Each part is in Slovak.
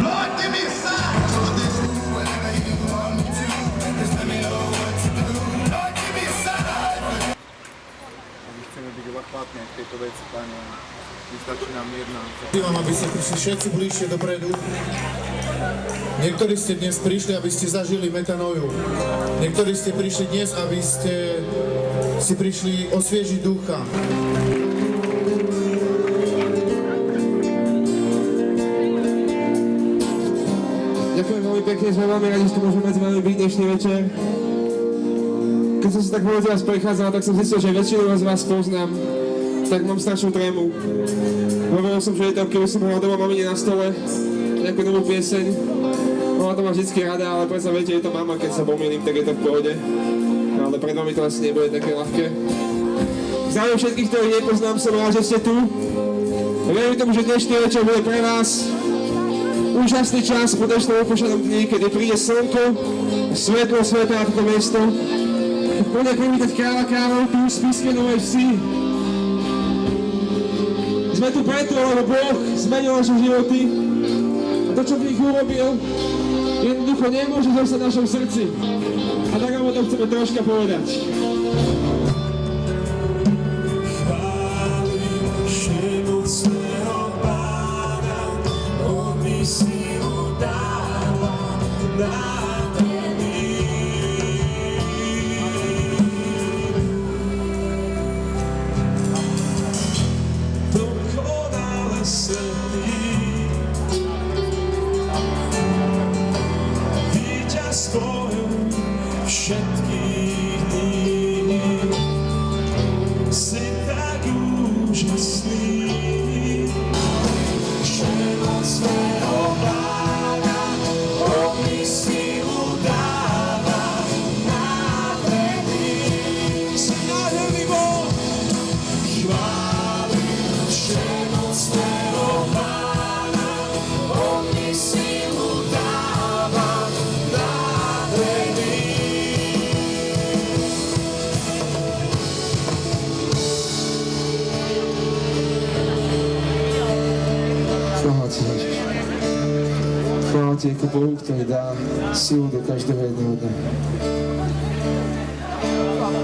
Lord, give me a sign. Whatever you want me to, just let me know what to do. Lord, give me a sign. My chceme byť ochvatní v tejto veci, Pane. Vystačí nám mierna. Vám, aby ste prišli všetci bližšie dopredu. Niektorí ste dnes prišli, aby ste zažili metanoju. Niektorí ste prišli dnes, aby ste si prišli osviežiť ducha. Ďakujem veľmi pekne, sme veľmi radi, že tu môžeme medzi vami byť dnešný večer. Keď som sa tak medzi vás prechádzal, tak som zistil, že väčšinu z vás poznám. Tak mám strašnú trému. Hovoril som, že je to, keby som hral doma mamine na stole, nejakú novú pieseň. Ona to má vždycky rada, ale predsa viete, je to mama, keď sa pomýlim, tak je to v pohode. Ale pred vami to asi nebude také ľahké. Zdravím všetkých, ktorých nepoznám, som rád, že ste tu. Verím tomu, že dnešný večer bude pre vás úžasný čas po dnešnom opočanom dni, kedy príde slnko, svetlo sveta na toto miesto. Poďme privítať kráľa kráľov tu v Spišskej Novej Vsi. Sme tu preto, lebo Boh zmenil naše životy. A to, čo v nich urobil, jednoducho nemôže zostať v našom srdci. A tak vám o tom chceme troška povedať. Všetkých dní si tak úžasný, že moc svého Pána on mi silu dáva nádherný. Si nádherný Boh, chválim, že moc svého Pána on mi silu dáva nádherný. Chvála ti ako Bohu, ktorý dá silu do každého jedného dňa.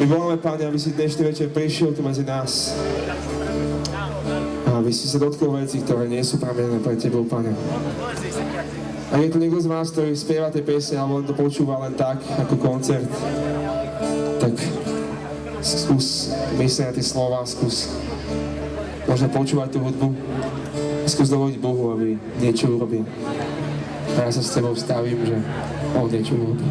My voláme, Páne, aby si dnešný večer prišiel tu medzi nás. A aby si sa dotkol veci, ktoré nie sú pramenené pre tebou, Pane. Ak je tu niekto z vás, ktorý spieva tie piesne, alebo len to počúva len tak, ako koncert, tak skús myslieť na tie slova, skús možno počúvať tú hudbu. Skús dovoliť Bohu, aby niečo urobil. A ja sa s tebou stavím, že on niečo urobí.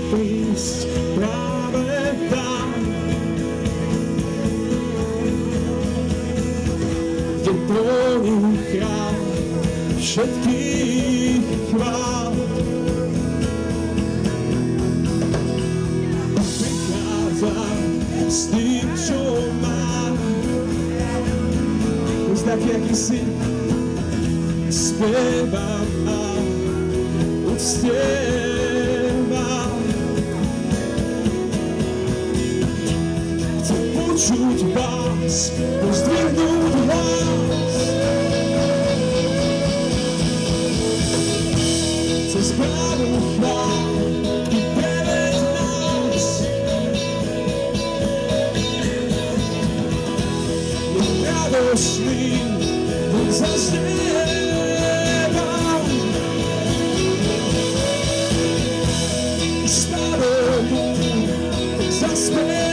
Prísť práve tam, kde tvorí chrám všetkých chvál. Prichádzam s tým, čo mám, už taký, aký si, spievam a uctievam. Počuť vás, pozdvihnúť hlas. Cez právu chvál i pred nás. Je radosný, on zaznievam. Staromu zaspievam.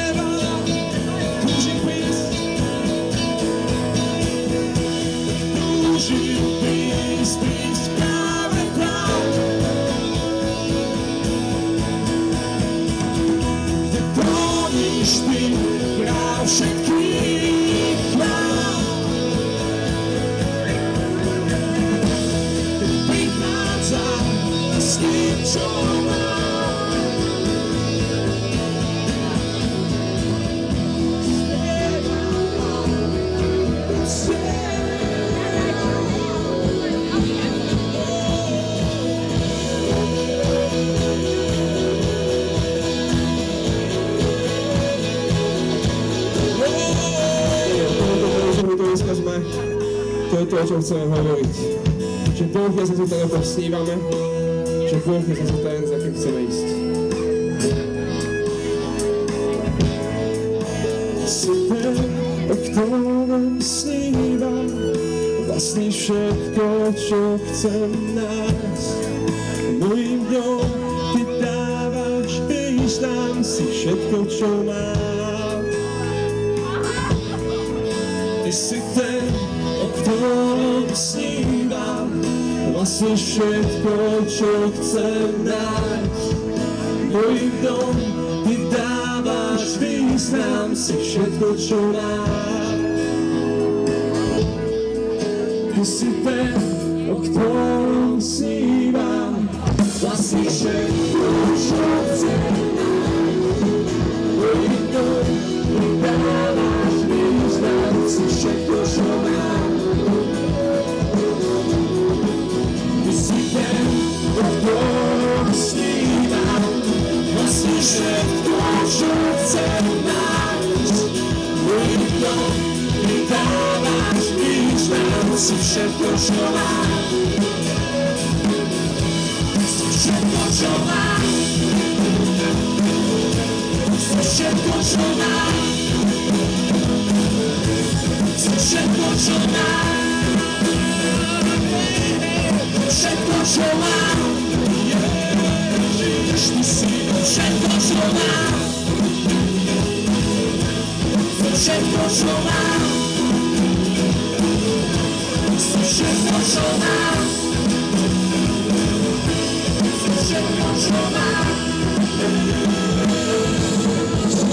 s tým, čo mám. To je to, o čom chceme hovoriť. Že Boh je zase ten, o kom snívame, že Boh je zase ten, za kým chceme ísť. Si ten, o ktorom snívam, vlastníš všetko, čo chcem nájsť. Mojím dňom ty dávaš význam, si všetko, čo mám. Ty si ten, o ktorom snívam, vlastníš všetko, čo chcem nájsť. Mojím dom ty dávaš význam, si všetko, čo mám. Ty si ten, o ktorom snívam, vlastníš všetko, čo chcem nájsť. Mojím dom ty dávaš význam, si všetko, čo mám. Ty si ten, o ktorom snívam, vlastníš všetko, čo chcem nájsť. Mojím dom ty dávaš význam, si všetko, čo mám. Si všetko, čo mám. Si všetko, čo mám. Všetko, čo mám, všetko, čo mám, Ježiš, ty si všetko, čo mám, všetko, čo mám, všetko, čo mám, všetko, čo mám,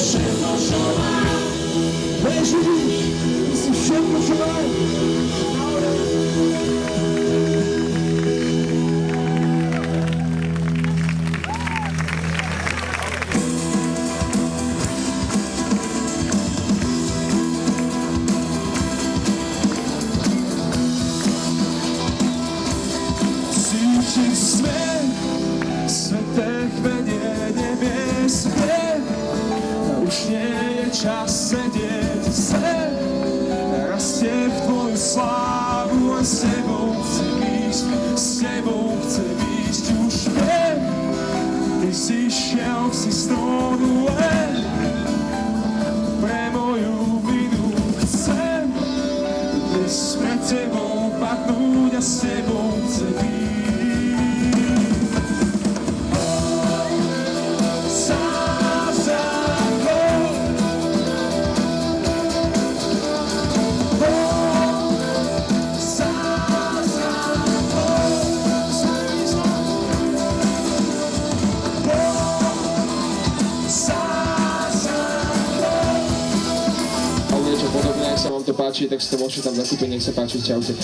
všetko, čo mám, Ježiš. Všetko, čo mám. Cítiš svet, sveté chvenie nebieskie, už nie je čas sedieť sem. Rastie v tvoju slávu a s tebou chcem ísť, s tebou chcem ísť, už viem. Ty si šiel si z trónu len pre moju vinu. Chcem dnes pred tebou padnúť a s tebou chcem ísť. Ak sa vám to páči, tak si to môžete tam zakúpiť, nech sa páči, čaute.